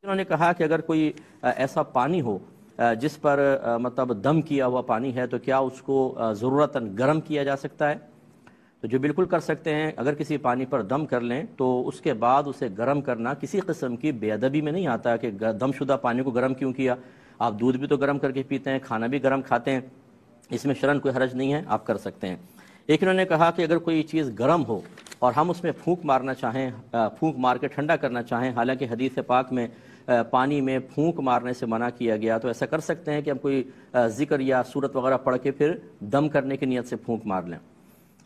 انہوں نے کہا کہ اگر کوئی ایسا پانی ہو جس پر مطلب دم کیا ہوا پانی ہے تو کیا اس کو ضرورتاً گرم کیا جا سکتا ہے؟ تو جو بالکل کر سکتے ہیں، اگر کسی پانی پر دم کر لیں تو اس کے بعد اسے گرم کرنا کسی قسم کی بے ادبی میں نہیں آتا کہ دم شدہ پانی کو گرم کیوں کیا۔ آپ دودھ بھی تو گرم کر کے پیتے ہیں، کھانا بھی گرم کھاتے ہیں، اس میں شرعاً کوئی حرج نہیں ہے، آپ کر سکتے ہیں۔ ایک انہوں نے کہا کہ اگر کوئی چیز گرم ہو اور ہم اس میں پھونک مارنا چاہیں، پھونک مار کے ٹھنڈا کرنا چاہیں، حالانکہ حدیث پاک میں پانی میں پھونک مارنے سے منع کیا گیا، تو ایسا کر سکتے ہیں کہ ہم کوئی ذکر یا سورت وغیرہ پڑھ کے پھر دم کرنے کی نیت سے پھونک مار لیں۔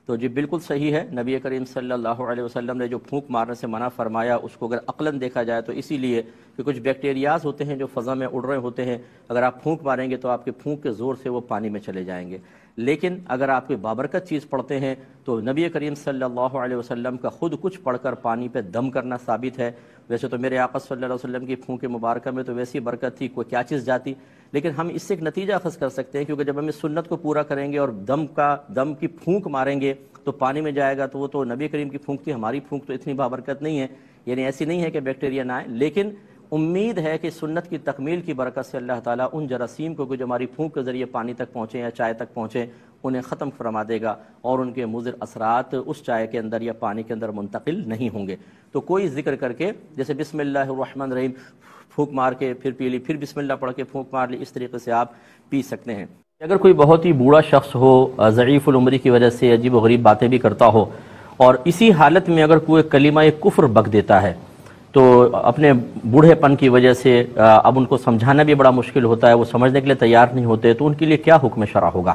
تو جی بالکل صحیح ہے، نبی کریم صلی اللہ علیہ وسلم نے جو پھونک مارنے سے منع فرمایا اس کو اگر عقلاً دیکھا جائے تو اسی لیے کہ کچھ بیکٹیریاز ہوتے ہیں جو فضا میں اڑ رہے ہوتے ہیں، اگر آپ پھونک ماریں گے تو آپ کے پھونک کے زور سے وہ پانی میں چلے جائیں گے۔ لیکن اگر آپ کوئی بابرکت چیز پڑھتے ہیں تو نبی کریم صلی اللہ علیہ وسلم کا خود کچھ پڑھ کر پانی پہ دم کرنا ثابت ہے۔ ویسے تو میرے آقا صلی اللہ علیہ وسلم کی پھونک مبارکہ میں تو ویسی برکت تھی، کوئی کیا چیز جاتی، لیکن ہم اس سے ایک نتیجہ اخذ کر سکتے ہیں کیونکہ جب ہم اس سنت کو پورا کریں گے اور دم کی پھونک ماریں گے تو پانی میں جائے گا، تو وہ تو نبی کریم کی پھونک تھی، ہماری پھونک تو اتنی بابرکت نہیں ہے، یعنی ایسی نہیں ہے کہ بیکٹیریا نہ آئے، لیکن امید ہے کہ سنت کی تکمیل کی برکت سے اللہ تعالیٰ ان جراثیم کو جو ہماری پھونک کے ذریعے پانی تک پہنچے یا چائے تک پہنچے انہیں ختم فرما دے گا اور ان کے مضر اثرات اس چائے کے اندر یا پانی کے اندر منتقل نہیں ہوں گے۔ تو کوئی ذکر کر کے جیسے بسم اللہ الرحمن الرحیم پھونک مار کے پھر پی لی، پھر بسم اللہ پڑھ کے پھونک مار لی، اس طریقے سے آپ پی سکتے ہیں۔ اگر کوئی بہت ہی بوڑھا شخص ہو، ضعیف العمری کی وجہ سے عجیب و غریب باتیں بھی کرتا ہو، اور اسی حالت میں اگر کوئی کلمہ کفر بک دیتا ہے تو اپنے بوڑھے پن کی وجہ سے اب ان کو سمجھانا بھی بڑا مشکل ہوتا ہے، وہ سمجھنے کے لیے تیار نہیں ہوتے، تو ان کے لیے کیا حکم شرع ہوگا؟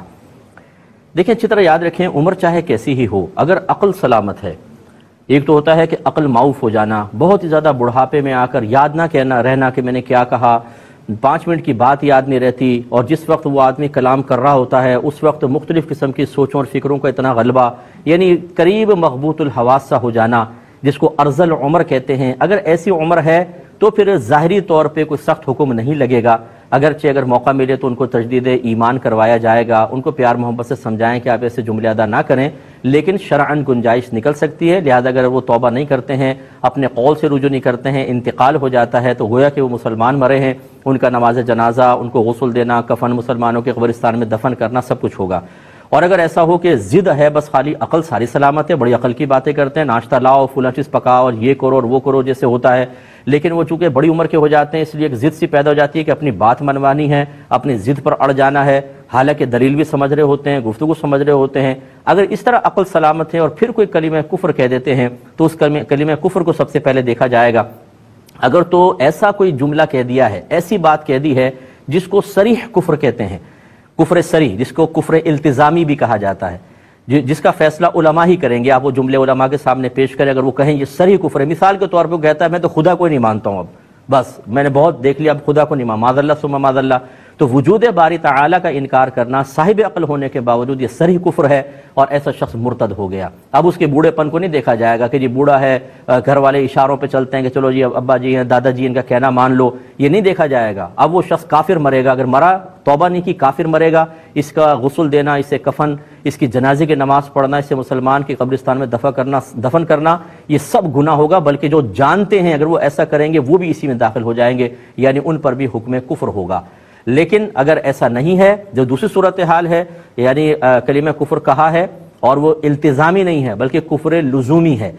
دیکھیں اچھی طرح یاد رکھیں، عمر چاہے کیسی ہی ہو، اگر عقل سلامت ہے، ایک تو ہوتا ہے کہ عقل معاف ہو جانا، بہت ہی زیادہ بڑھاپے میں آ کر یاد نہ رہنا کہ میں نے کیا کہا، 5 منٹ کی بات یاد نہیں رہتی، اور جس وقت وہ آدمی کلام کر رہا ہوتا ہے اس وقت مختلف قسم کی سوچوں اور فکروں کا اتنا غلبہ، یعنی قریب مغبوط الحواس سا ہو جانا، جس کو ارذل عمر کہتے ہیں۔ اگر ایسی عمر ہے تو پھر ظاہری طور پہ کوئی سخت حکم نہیں لگے گا، اگرچہ اگر موقع ملے تو ان کو تجدید ایمان کروایا جائے گا، ان کو پیار محبت سے سمجھائیں کہ آپ ایسے جملے ادا نہ کریں، لیکن شرعاً گنجائش نکل سکتی ہے، لہذا اگر وہ توبہ نہیں کرتے ہیں، اپنے قول سے رجوع نہیں کرتے ہیں، انتقال ہو جاتا ہے تو گویا کہ وہ مسلمان مرے ہیں، ان کا نماز جنازہ، ان کو غسل دینا، کفن مسلمانوں کے قبرستان میں دفن کرنا، سب کچھ ہوگا۔ اور اگر ایسا ہو کہ ضد ہے، بس خالی عقل ساری سلامت ہے، بڑی عقل کی باتیں کرتے ہیں، ناشتہ لاؤ، فلاں چیز پکاؤ اور یہ کرو اور وہ کرو جیسے ہوتا ہے، لیکن وہ چونکہ بڑی عمر کے ہو جاتے ہیں اس لیے ایک ضد سی پیدا ہو جاتی ہے کہ اپنی بات منوانی ہے، اپنی ضد پر اڑ جانا ہے، حالانکہ دلیل بھی سمجھ رہے ہوتے ہیں، گفتگو سمجھ رہے ہوتے ہیں۔ اگر اس طرح عقل سلامت ہے اور پھر کوئی کلمہ کفر کہہ دیتے ہیں تو اس کلمہ کفر کو سب سے پہلے دیکھا جائے گا۔ اگر تو ایسا کوئی جملہ کہہ دیا ہے، ایسی بات کہہ دی ہے جس کو صریح کفر کہتے ہیں، کفر صریح، جس کو کفر التزامی بھی کہا جاتا ہے، جس کا فیصلہ علماء ہی کریں گے، آپ وہ جملے علماء کے سامنے پیش کریں، اگر وہ کہیں یہ صریح کفر ہے، مثال کے طور پہ وہ کہتا ہے میں تو خدا کو نہیں مانتا ہوں، اب بس میں نے بہت دیکھ لیا، اب خدا کو نہیں مانتا، معاذ اللہ ثم معاذ اللہ، تو وجود باری تعالیٰ کا انکار کرنا صاحب عقل ہونے کے باوجود یہ صریح کفر ہے اور ایسا شخص مرتد ہو گیا۔ اب اس کے بوڑھے پن کو نہیں دیکھا جائے گا کہ جی بوڑھا ہے، گھر والے اشاروں پہ چلتے ہیں کہ چلو جی ابا جی ہیں، دادا جی ان کا کہنا مان لو، یہ نہیں دیکھا جائے گا۔ اب وہ شخص کافر مرے گا، اگر مرا توبہ نہیں کی کافر مرے گا، اس کا غسل دینا، اسے کفن، اس کی جنازے کی نماز پڑھنا، اسے مسلمان کی قبرستان میں دفن کرنا، یہ سب گناہ ہوگا، بلکہ جو جانتے ہیں اگر وہ ایسا کریں گے وہ بھی اسی میں داخل ہو جائیں گے، یعنی ان پر بھی حکم کفر ہوگا۔ لیکن اگر ایسا نہیں ہے، جو دوسری صورتحال ہے، یعنی کلمہ کفر کہا ہے اور وہ التزامی نہیں ہے بلکہ کفر لزومی ہے،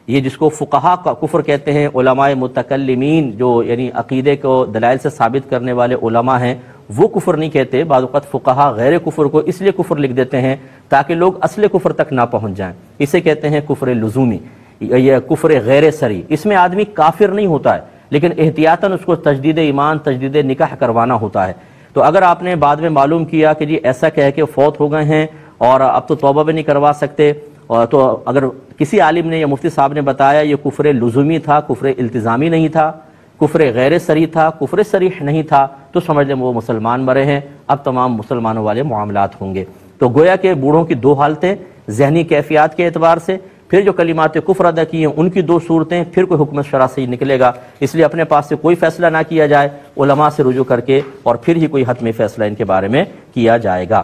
یہ جس کو فقہا کا کفر کہتے ہیں، علماء متکلمین جو یعنی عقیدے کو دلائل سے ثابت کرنے والے علماء ہیں، وہ کفر نہیں کہتے، بعض اوقات فقہا غیر کفر کو اس لیے کفر لکھ دیتے ہیں تاکہ لوگ اصل کفر تک نہ پہنچ جائیں، اسے کہتے ہیں کفر لزومی یا کفر غیر صریح۔ اس میں آدمی کافر نہیں ہوتا ہے لیکن احتیاطاً اس کو تجدید ایمان، تجدید نکاح کروانا ہوتا ہے۔ تو اگر آپ نے بعد میں معلوم کیا کہ جی ایسا کہہ کے فوت ہو گئے ہیں اور اب تو توبہ بھی نہیں کروا سکتے، تو اگر کسی عالم نے یا مفتی صاحب نے بتایا یہ کفر لزومی تھا، کفر التزامی نہیں تھا، کفر غیر صریح تھا، کفر صریح نہیں تھا، تو سمجھ لیں وہ مسلمان مرے ہیں، اب تمام مسلمانوں والے معاملات ہوں گے۔ تو گویا کہ بوڑھوں کی دو حالتیں، ذہنی کیفیات کے اعتبار سے، پھر جو کلمات کفر ادا کی ہیں ان کی دو صورتیں، پھر کوئی حکم شرع سے ہی نکلے گا، اس لیے اپنے پاس سے کوئی فیصلہ نہ کیا جائے، علماء سے رجوع کر کے اور پھر ہی کوئی حتمی فیصلہ ان کے بارے میں کیا جائے گا۔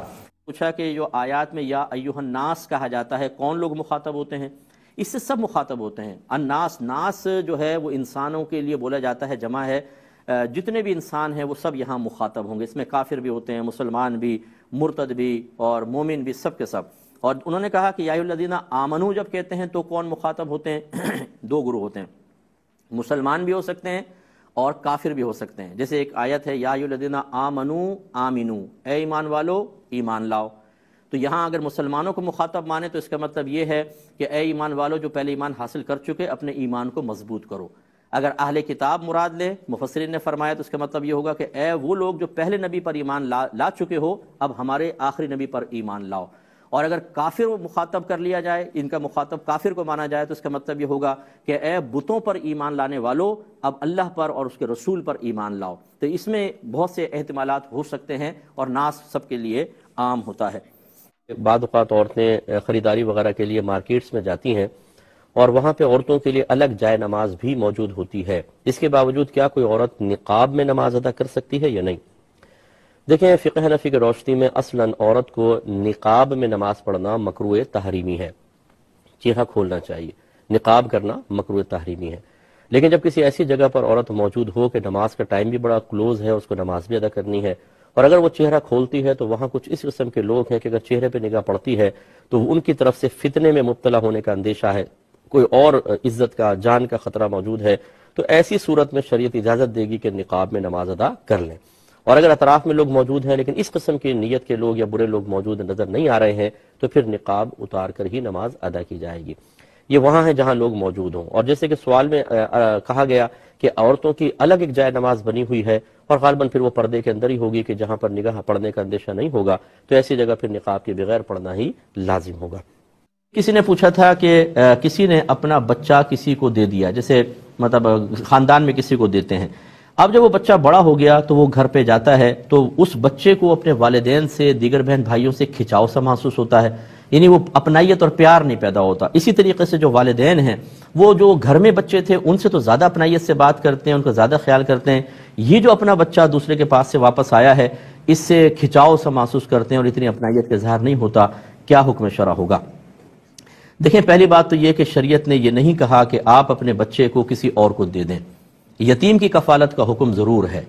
پوچھا کہ جو آیات میں یا ایھا الناس کہا جاتا ہے کون لوگ مخاطب ہوتے ہیں؟ اس سے سب مخاطب ہوتے ہیں۔ الناس، ناس جو ہے وہ انسانوں کے لیے بولا جاتا ہے، جمع ہے، جتنے بھی انسان ہیں وہ سب یہاں مخاطب ہوں گے. اس میں کافر بھی ہوتے ہیں، مسلمان بھی، مرتد بھی اور مومن بھی، سب کے سب. اور انہوں نے کہا کہ یا ایھا الذین آمنو جب کہتے ہیں تو کون مخاطب ہوتے ہیں؟ دو گروہ ہوتے ہیں، مسلمان بھی ہو سکتے ہیں اور کافر بھی ہو سکتے ہیں. جیسے ایک آیت ہے یا ایھا الذین آمنو آمنو، اے ایمان والو ایمان لاؤ. تو یہاں اگر مسلمانوں کو مخاطب مانے تو اس کا مطلب یہ ہے کہ اے ایمان والو جو پہلے ایمان حاصل کر چکے اپنے ایمان کو مضبوط کرو. اگر اہل کتاب مراد لے، مفسرین نے فرمایا تو اس کا مطلب یہ ہوگا کہ اے وہ لوگ جو پہلے نبی پر ایمان لا چکے ہو اب ہمارے آخری نبی پر ایمان لاؤ. اور اگر کافر مخاطب کر لیا جائے، ان کا مخاطب کافر کو مانا جائے تو اس کا مطلب یہ ہوگا کہ اے بتوں پر ایمان لانے والو اب اللہ پر اور اس کے رسول پر ایمان لاؤ. تو اس میں بہت سے احتمالات ہو سکتے ہیں اور ناس سب کے لیے عام ہوتا ہے. بعض اوقات عورتیں خریداری وغیرہ کے لیے مارکیٹس میں جاتی ہیں اور وہاں پہ عورتوں کے لیے الگ جائے نماز بھی موجود ہوتی ہے. اس کے باوجود کیا کوئی عورت نقاب میں نماز ادا کر سکتی ہے یا نہیں؟ دیکھیں، فقہ حنفی کی روشنی میں اصلاً عورت کو نقاب میں نماز پڑھنا مکروہ تحریمی ہے، چہرہ کھولنا چاہیے. نقاب کرنا مکروہ تحریمی ہے. لیکن جب کسی ایسی جگہ پر عورت موجود ہو کہ نماز کا ٹائم بھی بڑا کلوز ہے، اس کو نماز بھی ادا کرنی ہے، اور اگر وہ چہرہ کھولتی ہے تو وہاں کچھ اس قسم کے لوگ ہیں کہ اگر چہرے پہ نگاہ پڑتی ہے تو ان کی طرف سے فتنے میں مبتلا ہونے کا اندیشہ ہے، کوئی اور عزت کا جان کا خطرہ موجود ہے، تو ایسی صورت میں شریعت اجازت دے گی کہ نقاب میں نماز ادا کر لیں. اور اگر اطراف میں لوگ موجود ہیں لیکن اس قسم کی نیت کے لوگ یا برے لوگ موجود نظر نہیں آ رہے ہیں تو پھر نقاب اتار کر ہی نماز ادا کی جائے گی. یہ وہاں ہے جہاں لوگ موجود ہوں. اور جیسے کہ سوال میں کہا گیا کہ عورتوں کی الگ ایک جائے نماز بنی ہوئی ہے اور غالباً پھر وہ پردے کے اندر ہی ہوگی کہ جہاں پر نگاہ پڑنے کا اندیشہ نہیں ہوگا، تو ایسی جگہ پھر نقاب کے بغیر پڑھنا ہی لازم ہوگا. کسی نے پوچھا تھا کہ کسی نے اپنا بچہ کسی کو دے دیا، جیسے مطلب خاندان میں کسی کو دیتے ہیں. اب جب وہ بچہ بڑا ہو گیا تو وہ گھر پہ جاتا ہے تو اس بچے کو اپنے والدین سے، دیگر بہن بھائیوں سے کھچاؤ سا محسوس ہوتا ہے، یعنی وہ اپنائیت اور پیار نہیں پیدا ہوتا. اسی طریقے سے جو والدین ہیں وہ جو گھر میں بچے تھے ان سے تو زیادہ اپنائیت سے بات کرتے ہیں، ان کا زیادہ خیال کرتے ہیں. یہ جو اپنا بچہ دوسرے کے پاس سے واپس آیا ہے اس سے کھچاؤ سا محسوس کرتے ہیں اور اتنی اپنائیت کا اظہار نہیں ہوتا. کیا حکم شرع ہوگا؟ دیکھیں، پہلی بات تو یہ کہ شریعت نے یہ نہیں کہا کہ آپ اپنے بچے کو کسی اور کو دے دیں. یتیم کی کفالت کا حکم ضرور ہے.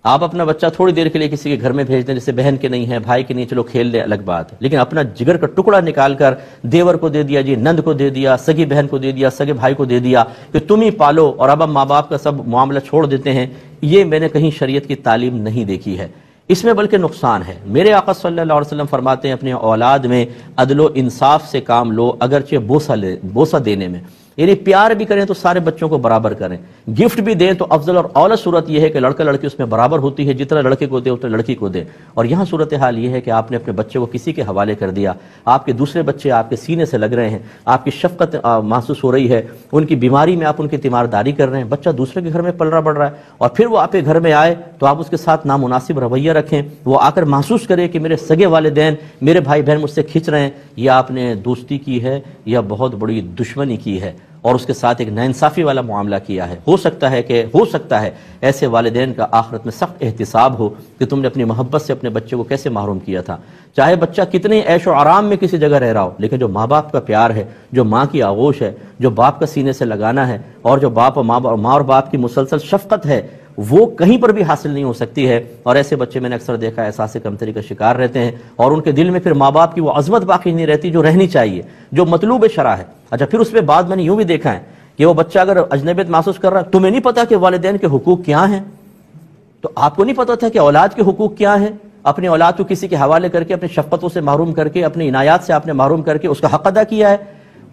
آپ اپنا بچہ تھوڑی دیر کے لیے کسی کے گھر میں بھیج دیں، جیسے بہن کے نہیں ہے، بھائی کے نہیں، چلو کھیل لے، الگ بات ہے. لیکن اپنا جگر کا ٹکڑا نکال کر دیور کو دے دیا، جی نند کو دے دیا، سگی بہن کو دے دیا، سگے بھائی کو دے دیا کہ تم ہی پالو اور اب ہم ماں باپ کا سب معاملہ چھوڑ دیتے ہیں، یہ میں نے کہیں شریعت کی تعلیم نہیں دیکھی ہے. اس میں بلکہ نقصان ہے. میرے آقا صلی اللہ علیہ وسلم فرماتے ہیں اپنے اولاد میں عدل و انصاف سے کام لو، اگرچہ بوسہ دینے میں، یعنی پیار بھی کریں تو سارے بچوں کو برابر کریں، گفٹ بھی دیں تو افضل اور اعلیٰ صورت یہ ہے کہ لڑکا لڑکی اس میں برابر ہوتی ہے، جتنا لڑکے کو دے اتنا لڑکی کو دے. اور یہاں صورتحال یہ ہے کہ آپ نے اپنے بچے کو کسی کے حوالے کر دیا، آپ کے دوسرے بچے آپ کے سینے سے لگ رہے ہیں، آپ کی شفقت محسوس ہو رہی ہے، ان کی بیماری میں آپ ان کی تیمارداری کر رہے ہیں، بچہ دوسرے کے گھر میں پل رہا بڑھ رہا ہے، اور پھر وہ آپ کے گھر میں آئے تو آپ اس کے ساتھ نامناسب رویہ رکھیں، وہ آ کر محسوس کرے کہ میرے سگے والدین، میرے بھائی بہن مجھ سے کھنچ رہے ہیں. یہ آپ نے دوستی کی ہے یا بہت بڑی دشمنی کی ہے اور اس کے ساتھ ایک ناانصافی والا معاملہ کیا ہے. ہو سکتا ہے ایسے والدین کا آخرت میں سخت احتساب ہو کہ تم نے اپنی محبت سے اپنے بچے کو کیسے محروم کیا تھا. چاہے بچہ کتنے عیش و آرام میں کسی جگہ رہ رہا ہو، لیکن جو ماں باپ کا پیار ہے، جو ماں کی آغوش ہے، جو باپ کا سینے سے لگانا ہے، اور جو ماں اور باپ کی مسلسل شفقت ہے، وہ کہیں پر بھی حاصل نہیں ہو سکتی ہے. اور ایسے بچے میں نے اکثر دیکھا احساس کمتری کا شکار رہتے ہیں اور ان کے دل میں پھر ماں باپ کی وہ عظمت باقی نہیں رہتی جو رہنی چاہیے، جو مطلوب شرع ہے. اچھا، پھر اس میں بعد میں نے یوں بھی دیکھا ہے کہ وہ بچہ اگر اجنبیت محسوس کر رہا ہے، تمہیں نہیں پتا کہ والدین کے حقوق کیا ہیں، تو آپ کو نہیں پتا تھا کہ اولاد کے حقوق کیا ہیں. اپنی اولاد کو کسی کے حوالے کر کے، اپنی شفقتوں سے محروم کر کے، اپنی عنایات سے آپ نے محروم کر کے اس کا حق ادا کیا ہے.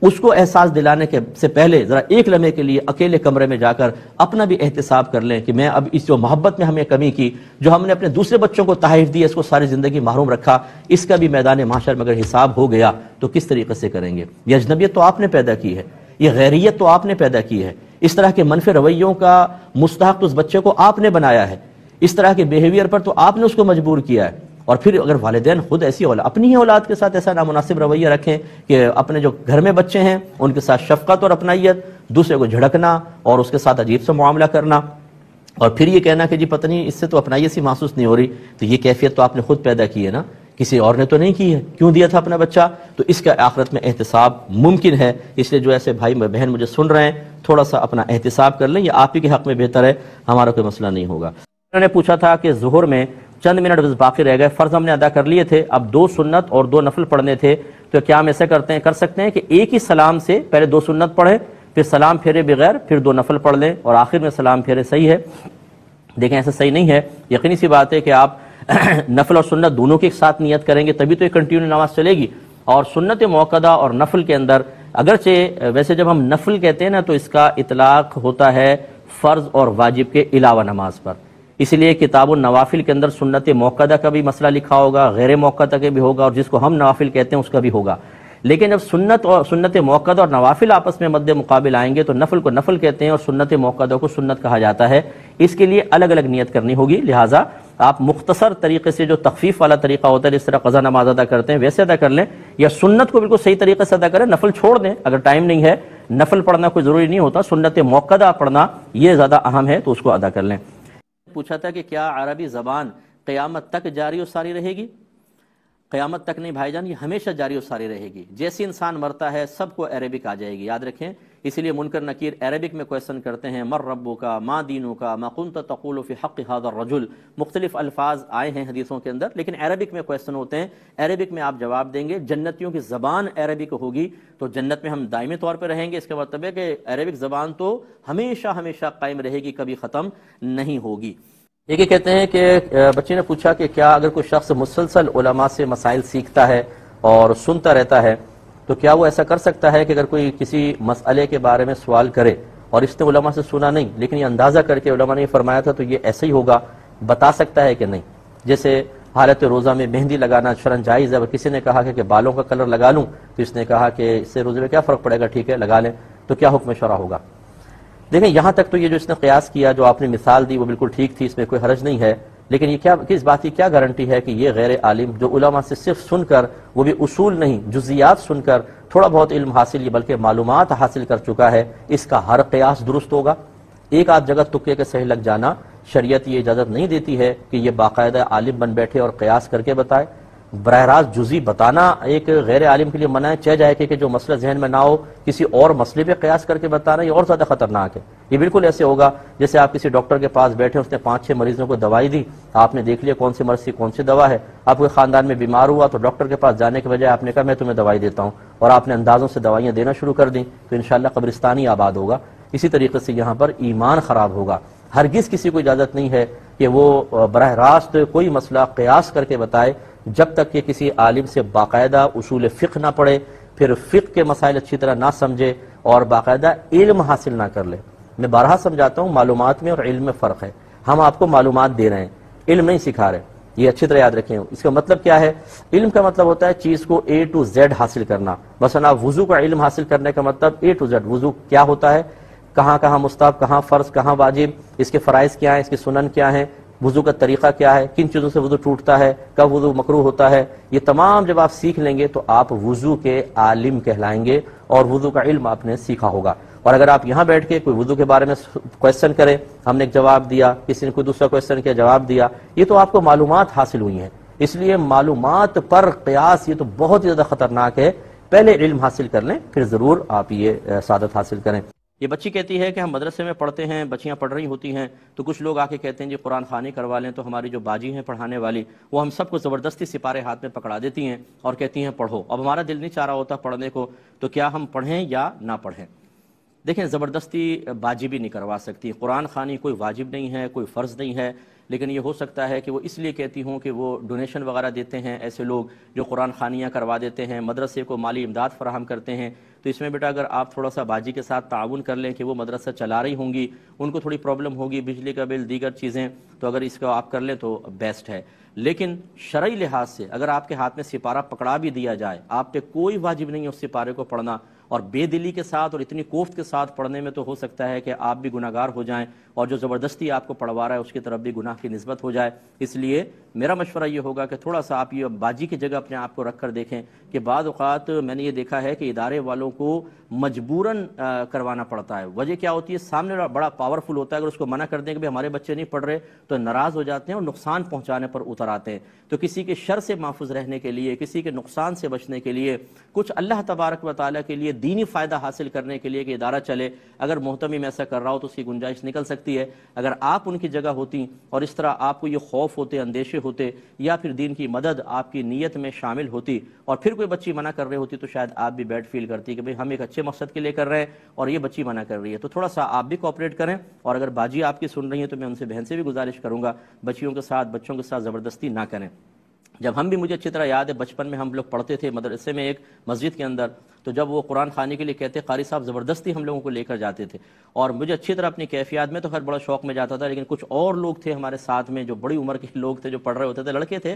اس کو احساس دلانے کے سے پہلے ذرا ایک لمحے کے لیے اکیلے کمرے میں جا کر اپنا بھی احتساب کر لیں کہ میں اب اس جو محبت میں ہمیں کمی کی، جو ہم نے اپنے دوسرے بچوں کو تحائف دی، اس کو ساری زندگی محروم رکھا، اس کا بھی میدان محشر میں اگر حساب ہو گیا تو کس طریقے سے کریں گے. یہ اجنبیت تو آپ نے پیدا کی ہے، یہ غیریت تو آپ نے پیدا کی ہے، اس طرح کے منفی رویوں کا مستحق اس بچے کو آپ نے بنایا ہے، اس طرح کے بیہیویئر پر تو آپ نے اس کو مجبور کیا ہے. اور پھر اگر والدین خود ایسی اپنی ہی اولاد کے ساتھ ایسا نامناسب رویہ رکھیں کہ اپنے جو گھر میں بچے ہیں ان کے ساتھ شفقت اور اپنائیت، دوسرے کو جھڑکنا اور اس کے ساتھ عجیب سا معاملہ کرنا، اور پھر یہ کہنا کہ جی پتہ نہیں اس سے تو اپنائیت سی محسوس نہیں ہو رہی، تو یہ کیفیت تو آپ نے خود پیدا کی ہے نا، کسی اور نے تو نہیں کی ہے. کیوں دیا تھا اپنا بچہ؟ تو اس کا آخرت میں احتساب ممکن ہے. اس لیے جو ایسے بھائی بہن مجھے سن رہے ہیں تھوڑا سا اپنا احتساب کر لیں، یہ آپ ہی کے حق میں بہتر ہے، ہمارا کوئی مسئلہ نہیں ہوگا۔ انہوں نے پوچھا تھا کہ ظہر میں چند منٹ بس باقی رہ گئے، فرض ہم نے ادا کر لیے تھے، اب 2 سنت اور 2 نفل پڑھنے تھے، تو کیا ہم ایسا کر سکتے ہیں کہ ایک ہی سلام سے پہلے 2 سنت پڑھیں، پھر سلام پھیرے بغیر پھر 2 نفل پڑھ لیں اور آخر میں سلام پھیرے؟ صحیح ہے؟ دیکھیں ایسا صحیح نہیں ہے، یقینی سی بات ہے کہ آپ نفل اور سنت دونوں کی ایک ساتھ نیت کریں گے تبھی تو ایک کنٹینیو نماز چلے گی۔ اور سنت موقدہ اور نفل کے اندر اگرچہ ویسے جب ہم نفل کہتے ہیں نا تو اس کا اطلاق ہوتا ہے فرض اور واجب کے علاوہ نماز پر، اس لیے کتاب النوافل کے اندر سنت موقدہ کا بھی مسئلہ لکھا ہوگا، غیر موقدہ کا بھی ہوگا، اور جس کو ہم نوافل کہتے ہیں اس کا بھی ہوگا۔ لیکن جب سنت موقدہ اور نوافل آپس میں مد مقابل آئیں گے تو نفل کو نفل کہتے ہیں اور سنت موقدہ کو سنت کہا جاتا ہے، اس کے لیے الگ الگ نیت کرنی ہوگی۔ لہٰذا آپ مختصر طریقے سے جو تخفیف والا طریقہ ہوتا ہے جس طرح قضا نماز ادا کرتے ہیں ویسے ادا کر لیں، یا سنت کو بالکل صحیح طریقے سے ادا کریں، نفل چھوڑ دیں اگر ٹائم نہیں ہے، نفل پڑھنا کوئی ضروری نہیں ہوتا، سنت موقدہ پڑھنا یہ زیادہ اہم ہے تو اس کو ادا کر لیں۔ پوچھا تھا کہ کیا عربی زبان قیامت تک جاری و ساری رہے گی؟ قیامت تک نہیں بھائی جان، یہ ہمیشہ جاری و ساری رہے گی، جیسے انسان مرتا ہے سب کو عربک آ جائے گی، یاد رکھیں۔ اسی لیے منکر نکیر عربک میں کویسچن کرتے ہیں، مر ربک، ما دینک، ما کنت تقول فی حق ھذا الرجل، مختلف الفاظ آئے ہیں حدیثوں کے اندر لیکن عربک میں کویسچن ہوتے ہیں، عربک میں آپ جواب دیں گے۔ جنتیوں کی زبان عربک ہوگی تو جنت میں ہم دائمی طور پہ رہیں گے، اس کا مطلب ہے کہ عربک زبان تو ہمیشہ ہمیشہ قائم رہے گی، کبھی ختم نہیں ہوگی۔ یہ کہتے ہیں کہ بچے نے پوچھا کہ کیا اگر کوئی شخص مسلسل علماء سے مسائل سیکھتا ہے اور سنتا رہتا ہے تو کیا وہ ایسا کر سکتا ہے کہ اگر کوئی کسی مسئلے کے بارے میں سوال کرے اور اس نے علماء سے سنا نہیں لیکن یہ اندازہ کر کے علماء نے یہ فرمایا تھا تو یہ ایسا ہی ہوگا، بتا سکتا ہے کہ نہیں؟ جیسے حالت روزہ میں مہندی لگانا شرعاً جائز ہے، اگر کسی نے کہا کہ بالوں کا کلر لگا لوں تو اس نے کہا کہ اس سے روزے میں کیا فرق پڑے گا، ٹھیک ہے لگا لیں، تو کیا حکم شرع ہوگا؟ دیکھیں یہاں تک تو یہ جو اس نے قیاس کیا، جو آپ نے مثال دی وہ بالکل ٹھیک تھی، اس میں کوئی حرج نہیں ہے، لیکن یہ کس بات کی کیا گارنٹی ہے کہ یہ غیر عالم جو علماء سے صرف سن کر، وہ بھی اصول نہیں جزیات سن کر تھوڑا بہت علم حاصل بلکہ معلومات حاصل کر چکا ہے، اس کا ہر قیاس درست ہوگا؟ ایک آدھ جگہ تکے کے صحیح لگ جانا شریعت یہ اجازت نہیں دیتی ہے کہ یہ باقاعدہ عالم بن بیٹھے اور قیاس کر کے بتائے۔ براہ راست جزی بتانا ایک غیر عالم کے لیے منع ہے، چہ جائے کہ جو مسئلہ ذہن میں نہ ہو کسی اور مسئلے پہ قیاس کر کے بتانا یہ اور زیادہ خطرناک ہے۔ یہ بالکل ایسے ہوگا جیسے آپ کسی ڈاکٹر کے پاس بیٹھے، اس نے 5-6 مریضوں کو دوائی دی، آپ نے دیکھ لیا کون سی مرض کی کون سی دوا ہے، آپ کے خاندان میں بیمار ہوا تو ڈاکٹر کے پاس جانے کے بجائے آپ نے کہا میں تمہیں دوائی دیتا ہوں، اور آپ نے اندازوں سے دوائیاں دینا شروع کر دیں تو انشاءاللہ قبرستان ہی آباد ہوگا۔ اسی طریقے سے یہاں پر ایمان خراب ہوگا۔ ہرگز کسی کو اجازت نہیں ہے کہ وہ براہ راست کوئی مسئلہ قیاس کر کے بتائے جب تک کہ کسی عالم سے باقاعدہ اصول فقہ نہ پڑھے، پھر فقہ کے مسائل اچھی طرح نہ سمجھے اور باقاعدہ علم حاصل نہ کر لے۔ میں بارہا سمجھاتا ہوں معلومات میں اور علم میں فرق ہے، ہم آپ کو معلومات دے رہے ہیں، علم نہیں سکھا رہے، یہ اچھی طرح یاد رکھیں۔ اس کا مطلب کیا ہے؟ علم کا مطلب ہوتا ہے چیز کو A to Z حاصل کرنا۔ مثلا آپ وضو کا علم حاصل کرنے کا مطلب A to Z، وضو کیا ہوتا ہے، کہاں کہاں مستحب، کہاں فرض، کہاں واجب، اس کے فرائض کیا ہیں، اس کے سنن کیا ہیں، وضو کا طریقہ کیا ہے، کن چیزوں سے وضو ٹوٹتا ہے، کب وضو مکروہ ہوتا ہے، یہ تمام جب آپ سیکھ لیں گے تو آپ وضو کے عالم کہلائیں گے اور وضو کا علم آپ نے سیکھا ہوگا۔ اور اگر آپ یہاں بیٹھ کے کوئی وضو کے بارے میں کویسچن کرے، ہم نے ایک جواب دیا، کسی نے کوئی دوسرا کویسچن کیا جواب دیا، یہ تو آپ کو معلومات حاصل ہوئی ہیں، اس لیے معلومات پر قیاس یہ تو بہت ہی زیادہ خطرناک ہے۔ پہلے علم حاصل کر لیں پھر ضرور آپ یہ سعادت حاصل کریں۔ یہ بچی کہتی ہے کہ ہم مدرسے میں پڑھتے ہیں، بچیاں پڑھ رہی ہوتی ہیں تو کچھ لوگ آ کے کہتے ہیں جی قرآن خوانی کروا لیں، تو ہماری جو باجی ہیں پڑھانے والی وہ ہم سب کو زبردستی سپارے ہاتھ میں پکڑا دیتی ہیں اور کہتی ہیں پڑھو، اب ہمارا دل نہیں چاہ رہا ہوتا پڑھنے کو، تو کیا ہم پڑھیں یا نہ پڑھیں؟ دیکھیں زبردستی باجی بھی نہیں کروا سکتی، قرآن خوانی کوئی واجب نہیں ہے، کوئی فرض نہیں ہے، لیکن یہ ہو سکتا ہے کہ وہ اس لیے کہتی ہوں کہ وہ ڈونیشن وغیرہ دیتے ہیں، ایسے لوگ جو قرآن خوانیاں کروا دیتے ہیں، مدرسے کو مالی امداد فراہم کرتے ہیں، تو اس میں بیٹا اگر آپ تھوڑا سا باجی کے ساتھ تعاون کر لیں کہ وہ مدرسہ چلا رہی ہوں گی، ان کو تھوڑی پرابلم ہوگی، بجلی کا بل دیگر چیزیں، تو اگر اس کو آپ کر لیں تو بیسٹ ہے۔ لیکن شرعی لحاظ سے اگر آپ کے ہاتھ میں سپارہ پکڑا بھی دیا جائے، آپ پہ کوئی واجب نہیں ہے اس سپارے کو پڑھنا، اور بے دلی کے ساتھ اور اتنی کوفت کے ساتھ پڑھنے میں تو ہو سکتا ہے کہ آپ بھی گناہ گار ہو جائیں اور جو زبردستی آپ کو پڑھوا رہا ہے اس کی طرف بھی گناہ کی نسبت ہو جائے۔ اس لیے میرا مشورہ یہ ہوگا کہ تھوڑا سا آپ یہ باجی کی جگہ اپنے آپ کو رکھ کر دیکھیں کہ بعض اوقات میں نے یہ دیکھا ہے کہ ادارے والوں کو مجبوراً کروانا پڑتا ہے۔ وجہ کیا ہوتی ہے؟ سامنے بڑا پاورفل ہوتا ہے، اگر اس کو منع کر دیں کہ بھائی ہمارے بچے نہیں پڑھ رہے تو ناراض ہو جاتے ہیں اور نقصان پہنچانے پر اتر آتے ہیں۔ تو کسی کے شر سے محفوظ رہنے کے لیے، کسی کے نقصان سے بچنے کے لیے، کچھ اللہ تبارک و تعالیٰ کے لیے دینی فائدہ حاصل کرنے کے لیے کہ ادارہ چلے، اگر محتمم ایسا کر رہا ہو تو اس کی گنجائش نکل سکتی ہے۔ اگر آپ ان کی جگہ ہوتی اور اس طرح آپ کو یہ خوف ہوتے، اندیشے ہوتے، یا پھر دین کی مدد آپ کی نیت میں شامل ہوتی اور پھر کوئی بچی منع کر رہی ہوتی تو شاید آپ بھی بیڈ فیل کرتی کہ بھئی ہم ایک اچھے مقصد کے لیے کر رہے ہیں اور یہ بچی منع کر رہی ہے۔ تو تھوڑا سا آپ بھی کوآپریٹ کریں، اور اگر باجی آپ کی سن رہی ہیں تو میں ان سے بہن سے بھی گزارش کروں گا بچیوں کے ساتھ، بچوں کے ساتھ زبردستی نہ کریں۔ جب ہم بھی، مجھے اچھی طرح یاد ہے بچپن میں ہم لوگ پڑھتے تھے مدرسے میں ایک مسجد کے اندر، تو جب وہ قرآن خوانے کے لیے کہتے قاری صاحب زبردستی ہم لوگوں کو لے کر جاتے تھے، اور مجھے اچھی طرح اپنی کیفیات میں تو خیر بڑا شوق میں جاتا تھا، لیکن کچھ اور لوگ تھے ہمارے ساتھ میں جو بڑی عمر کے لوگ تھے جو پڑھ رہے ہوتے تھے، لڑکے تھے،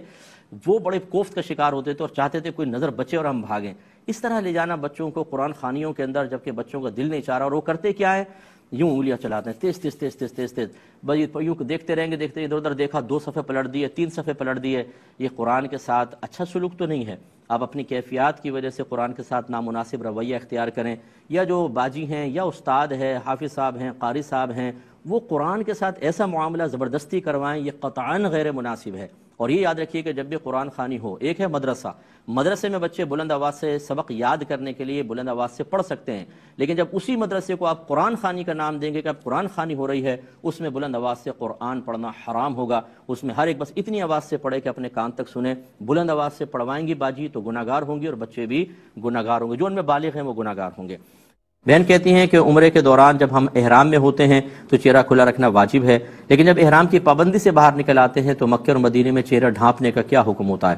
وہ بڑے کوفت کا شکار ہوتے تھے اور چاہتے تھے کوئی نظر بچے اور ہم بھاگیں۔ اس طرح لے جانا بچوں کو قرآن خوانیوں کے اندر، جبکہ بچوں کا دل نہیں چاہ رہا، اور وہ کرتے کیا ہے، یوں انگلیاں چلاتے ہیں تیز تیز تیز تیز تیز تیز، بھائی یوں دیکھتے رہیں گے، دیکھتے ادھر ادھر دیکھا، 2 صفحے پلٹ دیے، 3 صفحے پلٹ دیے۔ یہ قرآن کے ساتھ اچھا سلوک تو نہیں ہے۔ آپ اپنی کیفیات کی وجہ سے قرآن کے ساتھ نامناسب رویہ اختیار کریں، یا جو باجی ہیں یا استاد ہے، حافظ صاحب ہیں، قاری صاحب ہیں، وہ قرآن کے ساتھ ایسا معاملہ زبردستی کروائیں، یہ قطعاً غیر مناسب ہے۔ اور یہ یاد رکھیے کہ جب بھی قرآن خوانی ہو، ایک ہے مدرسے میں بچے بلند آواز سے سبق یاد کرنے کے لیے بلند آواز سے پڑھ سکتے ہیں، لیکن جب اسی مدرسے کو آپ قرآن خوانی کا نام دیں گے کہ اب قرآن خوانی ہو رہی ہے، اس میں بلند آواز سے قرآن پڑھنا حرام ہوگا۔ اس میں ہر ایک بس اتنی آواز سے پڑھے کہ اپنے کان تک سنیں۔ بلند آواز سے پڑھوائیں گی باجی تو گناہگار ہوں گی، اور بچے بھی گناہگار ہوں گے، جو ان میں بالغ ہیں وہ گناہگار ہوں گے۔ بہن کہتی ہیں کہ عمرے کے دوران جب ہم احرام میں ہوتے ہیں تو چہرہ کھلا رکھنا واجب ہے، لیکن جب احرام کی پابندی سے باہر نکل آتے ہیں تو مکہ اور مدینے میں چہرہ ڈھانپنے کا کیا حکم ہوتا ہے؟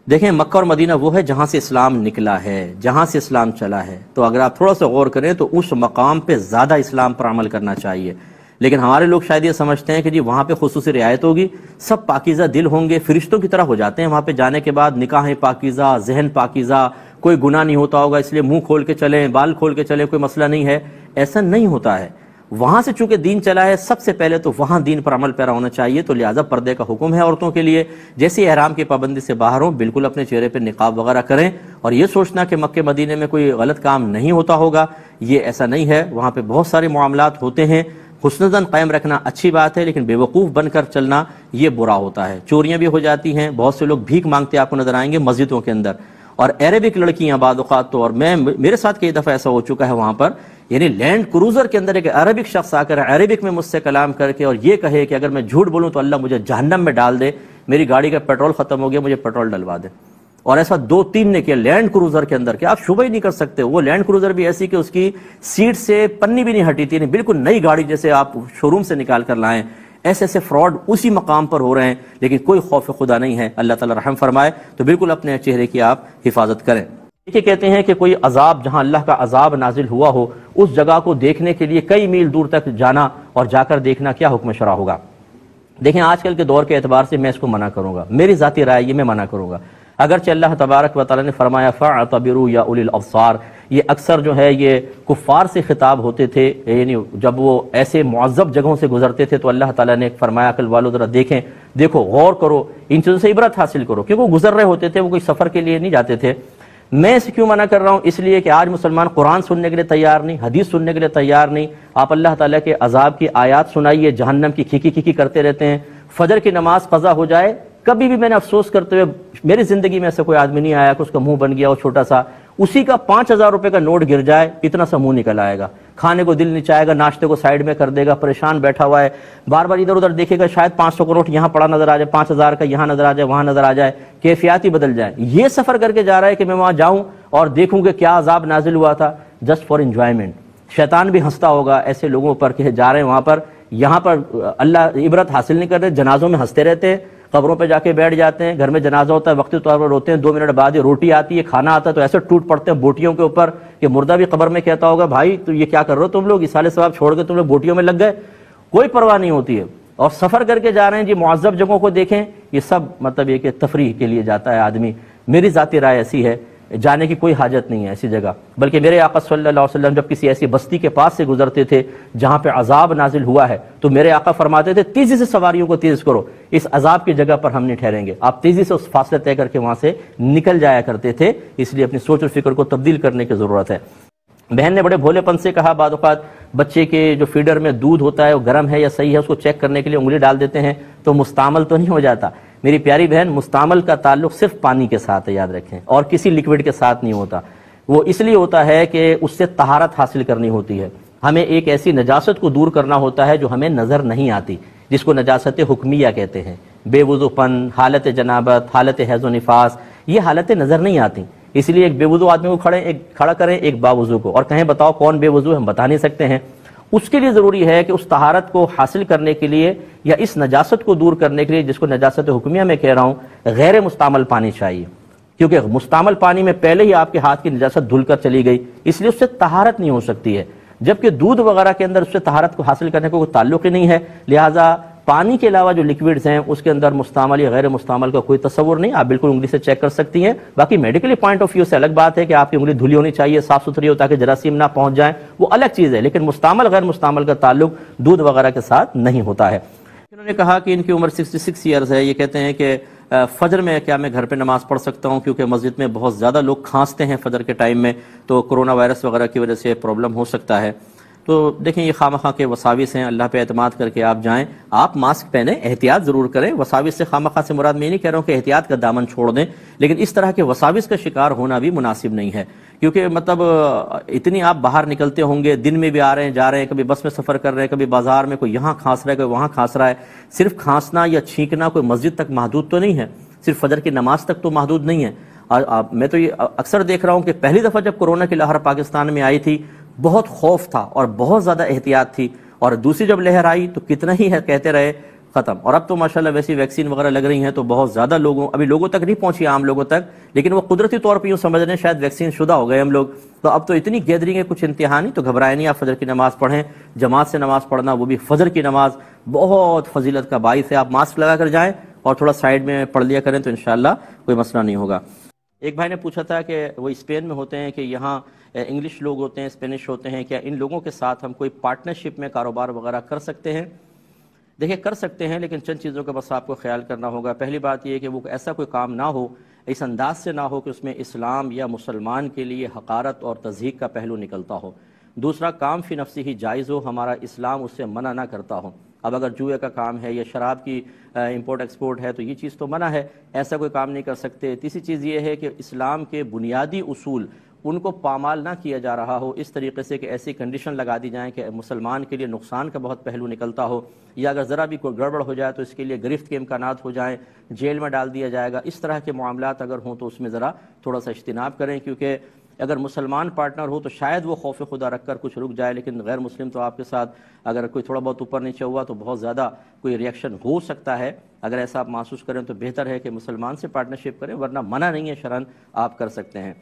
دیکھیں، مکہ اور مدینہ وہ ہے جہاں سے اسلام نکلا ہے، جہاں سے اسلام چلا ہے، تو اگر آپ تھوڑا سا غور کریں تو اس مقام پہ زیادہ اسلام پر عمل کرنا چاہیے۔ لیکن ہمارے لوگ شاید یہ سمجھتے ہیں کہ جی وہاں پہ خصوصی رعایت ہوگی، سب پاکیزہ دل ہوں گے، فرشتوں کی طرح ہو جاتے ہیں وہاں پہ جانے کے بعد، نکاحیں پاکیزہ، ذہن پاکیزہ، کوئی گناہ نہیں ہوتا ہوگا اس لیے منہ کھول کے چلیں، بال کھول کے چلیں، کوئی مسئلہ نہیں ہے۔ ایسا نہیں ہوتا ہے۔ وہاں سے چونکہ دین چلا ہے، سب سے پہلے تو وہاں دین پر عمل پیرا ہونا چاہیے، تو لہٰذا پردے کا حکم ہے عورتوں کے لیے۔ جیسے احرام کی پابندی سے باہر ہوں، بالکل اپنے چہرے پہ نقاب وغیرہ کریں، اور یہ سوچنا کہ مکہ مدینے میں کوئی غلط کام نہیں ہوتا ہوگا، یہ ایسا نہیں ہے۔ وہاں پہ بہت سارے معاملات ہوتے ہیں، حسن ظن قائم رکھنا اچھی بات ہے، لیکن بے وقوف بن کر چلنا یہ برا ہوتا ہے۔ چوریاں بھی ہو جاتی ہیں، بہت سے لوگ بھیک مانگتے آپ کو نظر آئیں گے مسجدوں کے اندر، اور عربک لڑکیاں بعض اوقات تو، اور میرے ساتھ کئی دفعہ ایسا ہو چکا ہے وہاں پر، یعنی لینڈ کروزر کے اندر ایک عربک شخص آ کر عربک میں مجھ سے کلام کر کے اور یہ کہے کہ اگر میں جھوٹ بولوں تو اللہ مجھے جہنم میں ڈال دے، میری گاڑی کا پیٹرول ختم ہو گیا، مجھے پیٹرول ڈلوا دے۔ اور ایسا 2-3 نے کیا لینڈ کروزر کے اندر، کہ آپ شبہ ہی نہیں کر سکتے، وہ لینڈ کروزر بھی ایسی کہ اس کی سیٹ سے پنی بھی نہیں ہٹی تھی، بالکل نئی گاڑی جیسے آپ شو روم سے نکال کر لائیں۔ ایسے ایسے فراڈ اسی مقام پر ہو رہے ہیں، لیکن کوئی خوف خدا نہیں ہے۔ اللہ تعالی رحم فرمائے، تو بالکل اپنے چہرے کی آپ حفاظت کریں۔ یہ کہتے ہیں کہ کوئی عذاب، جہاں اللہ کا عذاب نازل ہوا ہو، اس جگہ کو دیکھنے کے لیے کئی میل دور تک جانا اور جا کر دیکھنا کیا حکم شرع ہوگا؟ دیکھیں، آج کل کے دور کے اعتبار سے میں اس کو منع کروں گا، میری ذاتی رائے یہ میں منع کروں گا، اگرچہ اللہ تبارک و تعالیٰ نے فرمایا فَاعْتَبِرُوا یا اولی الابصار، یہ اکثر جو ہے یہ کفار سے خطاب ہوتے تھے، یعنی جب وہ ایسے معذب جگہوں سے گزرتے تھے تو اللہ تعالیٰ نے فرمایا عقل والو ذرا دیکھیں، دیکھو، غور کرو، ان چیزوں سے عبرت حاصل کرو، کیونکہ وہ گزر رہے ہوتے تھے، وہ کوئی سفر کے لیے نہیں جاتے تھے۔ میں اسے کیوں منع کر رہا ہوں؟ اس لیے کہ آج مسلمان قرآن سننے کے لیے تیار نہیں، حدیث سننے کے لیے تیار نہیں۔ آپ اللہ تعالیٰ کے عذاب کی آیات سنائیے، جہنم کی کھیکی کھیکی کرتے رہتے ہیں۔ فجر کی نماز قضا ہو جائے، کبھی بھی میں نے افسوس کرتے ہوئے میری زندگی میں ایسا کوئی آدمی نہیں آیا کہ اس کا منہ بن گیا ہو چھوٹا سا، اسی کا 5000 روپے کا نوٹ گر جائے، اتنا سا منہ نکل آئے گا، کھانے کو دل نہیں چاہے گا، ناشتے کو سائیڈ میں کر دے گا، پریشان بیٹھا ہوا ہے، بار بار ادھر ادھر دیکھے گا، شاید 500 کا نوٹ یہاں پڑا نظر آ جائے، 5000 کا یہاں نظر آ جائے، وہاں نظر آ جائے، کیفیات ہی بدل جائے۔ یہ سفر کر کے جا رہا ہے کہ میں وہاں جاؤں اور دیکھوں کہ کیا عذاب نازل ہوا تھا، جسٹ فار انجوائمنٹ۔ شیطان بھی ہنستا ہوگا ایسے لوگوں پر کہ جا رہے ہیں وہاں پر، یہاں پر اللہ عبرت حاصل نہیں کر رہے، جنازوں میں ہنستے رہتے ہیں، قبروں پہ جا کے بیٹھ جاتے ہیں، گھر میں جنازہ ہوتا ہے وقتی طور پر روتے ہیں، 2 منٹ بعد یہ روٹی آتی ہے، کھانا آتا ہے تو ایسے ٹوٹ پڑتے ہیں بوٹیوں کے اوپر کہ مردہ بھی قبر میں کہتا ہوگا بھائی تو یہ کیا کر رہے ہو تم لوگ، اس سال ثواب چھوڑ کے تم لوگ بوٹیوں میں لگ گئے، کوئی پرواہ نہیں ہوتی ہے۔ اور سفر کر کے جا رہے ہیں جی، معذب جگہوں کو دیکھیں، یہ سب مطلب یہ کہ تفریح کے لیے جاتا ہے آدمی۔ میری ذاتی رائے ایسی ہے، جانے کی کوئی حاجت نہیں ہے ایسی جگہ، بلکہ میرے آقا صلی اللہ علیہ وسلم جب کسی ایسی بستی کے پاس سے گزرتے تھے جہاں پہ عذاب نازل ہوا ہے تو میرے آقا فرماتے تھے تیزی سے سواریوں کو تیز کرو، اس عذاب کی جگہ پر ہم نہیں ٹھہریں گے۔ آپ تیزی سے اس فاصلے طے کر کے وہاں سے نکل جایا کرتے تھے، اس لیے اپنی سوچ اور فکر کو تبدیل کرنے کی ضرورت ہے۔ بہن نے بڑے بھولے پن سے کہا بعض اوقات بچے کے جو فیڈر میں دودھ ہوتا ہے وہ گرم ہے یا صحیح ہے، اس کو چیک کرنے کے لیے انگلی ڈال دیتے ہیں تو مستعمل تو نہیں ہو جاتا؟ میری پیاری بہن، مستعمل کا تعلق صرف پانی کے ساتھ ہے، یاد رکھیں، اور کسی لکوڈ کے ساتھ نہیں ہوتا۔ وہ اس لیے ہوتا ہے کہ اس سے طہارت حاصل کرنی ہوتی ہے. ہمیں ایک ایسی نجاست کو دور کرنا ہوتا ہے جو ہمیں نظر نہیں آتی، جس کو نجاست حکمیہ کہتے ہیں. بے وضو پن، حالت جنابت، حالت حیض و نفاس، یہ حالتیں نظر نہیں آتی. اس لیے ایک بے وضو آدمی کو کھڑا کریں ایک باوضو کو، اور کہیں بتاؤ کون بے وضو ہے، ہم بتا نہیں سکتے ہیں. اس کے لیے ضروری ہے کہ اس طہارت کو حاصل کرنے کے لیے یا اس نجاست کو دور کرنے کے لیے، جس کو نجاست حکمیہ میں کہہ رہا ہوں، غیر مستعمل پانی چاہیے. کیونکہ مستعمل پانی میں پہلے ہی آپ کے ہاتھ کی نجاست دھل کر چلی گئی، اس لیے اس سے طہارت نہیں ہو سکتی ہے. جبکہ دودھ وغیرہ کے اندر اس سے طہارت کو حاصل کرنے کو کوئی تعلق ہی نہیں ہے، لہٰذا پانی کے علاوہ جو لکوڈز ہیں اس کے اندر مستعمل یا غیر مستعمل کا کوئی تصور نہیں. آپ بالکل انگلی سے چیک کر سکتی ہیں. باقی میڈیکلی پوائنٹ آف ویو سے الگ بات ہے کہ آپ کی انگلی دھلی ہونی چاہیے، صاف ستھری ہو تاکہ جراثیم نہ پہنچ جائیں، وہ الگ چیز ہے. لیکن مستعمل غیر مستعمل کا تعلق دودھ وغیرہ کے ساتھ نہیں ہوتا ہے. انہوں نے کہا کہ ان کی عمر 66 ایئرز ہے. یہ کہتے ہیں کہ فجر میں کیا میں گھر پہ نماز پڑھ سکتا ہوں، کیونکہ مسجد میں بہت زیادہ لوگ کھانستے ہیں فجر کے ٹائم میں، تو کرونا وائرس وغیرہ کی وجہ سے پرابلم ہو سکتا ہے. تو دیکھیں یہ خواہ کے وساوس ہیں، اللہ پہ اعتماد کر کے آپ جائیں. آپ ماسک پہنیں، احتیاط ضرور کریں. وساوس سے خواہ سے مراد میں نہیں کہہ رہا ہوں کہ احتیاط کا دامن چھوڑ دیں، لیکن اس طرح کے وساوس کا شکار ہونا بھی مناسب نہیں ہے. کیونکہ مطلب اتنی آپ باہر نکلتے ہوں گے، دن میں بھی آ رہے ہیں جا رہے ہیں، کبھی بس میں سفر کر رہے ہیں، کبھی بازار میں، کوئی یہاں کھانس رہا ہے کوئی وہاں کھانس رہا ہے. صرف کھانسنا یا چھینکنا کوئی مسجد تک محدود تو نہیں ہے، صرف فجر کی نماز تک تو محدود نہیں ہے. میں تو یہ اکثر دیکھ رہا ہوں کہ پہلی دفعہ جب کورونا کی لہر پاکستان میں آئی تھی بہت خوف تھا اور بہت زیادہ احتیاط تھی، اور دوسری جب لہر آئی تو کتنا ہی ہے کہتے رہے ختم. اور اب تو ماشاءاللہ ویسی ویکسین وغیرہ لگ رہی ہیں تو بہت زیادہ ابھی لوگوں تک نہیں پہنچی، عام لوگوں تک، لیکن وہ قدرتی طور پہ یوں سمجھ رہے ہیں شاید ویکسین شدہ ہو گئے ہم لوگ. تو اب تو اتنی گیدرنگ ہے کچھ انتہا نہیں. تو گھبرائے نہیں، آپ فجر کی نماز پڑھیں. جماعت سے نماز پڑھنا، وہ بھی فجر کی نماز، بہت فضیلت کا باعث ہے. آپ ماسک لگا کر جائیں اور تھوڑا سائیڈ میں پڑھ لیا کریں تو انشاءاللہ کوئی مسئلہ نہیں ہوگا. ایک بھائی نے پوچھا تھا کہ وہ اسپین میں ہوتے ہیں کہ یہاں انگلش لوگ ہوتے ہیں، اسپینش ہوتے ہیں، کیا ان لوگوں کے ساتھ ہم کوئی پارٹنرشپ میں کاروبار وغیرہ کر سکتے ہیں؟ دیکھیں کر سکتے ہیں، لیکن چند چیزوں کا بس آپ کو خیال کرنا ہوگا. پہلی بات یہ ہے کہ وہ ایسا کوئی کام نہ ہو، اس انداز سے نہ ہو کہ اس میں اسلام یا مسلمان کے لیے حقارت اور تضحیق کا پہلو نکلتا ہو. دوسرا، کام فی نفسی ہی جائز ہو، ہمارا اسلام اس سے منع نہ کرتا ہو. اب اگر جوئے کا کام ہے یا شراب کی امپورٹ ایکسپورٹ ہے تو یہ چیز تو منع ہے، ایسا کوئی کام نہیں کر سکتے. تیسری چیز یہ ہے کہ اسلام کے بنیادی اصول ان کو پامال نہ کیا جا رہا ہو اس طریقے سے کہ ایسی کنڈیشن لگا دی جائیں کہ مسلمان کے لیے نقصان کا بہت پہلو نکلتا ہو، یا اگر ذرا بھی کوئی گڑبڑ ہو جائے تو اس کے لیے گرفت کے امکانات ہو جائیں، جیل میں ڈال دیا جائے گا. اس طرح کے معاملات اگر ہوں تو اس میں ذرا تھوڑا سا اجتناب کریں، کیونکہ اگر مسلمان پارٹنر ہو تو شاید وہ خوف خدا رکھ کر کچھ رک جائے، لیکن غیر مسلم تو آپ کے ساتھ اگر کوئی تھوڑا بہت اوپر نیچے ہوا تو بہت زیادہ کوئی ریئیکشن ہو سکتا ہے. اگر ایسا آپ محسوس کریں تو بہتر ہے کہ مسلمان سے پارٹنرشپ کریں، ورنہ منع نہیں ہے شرعاً، آپ کر سکتے ہیں.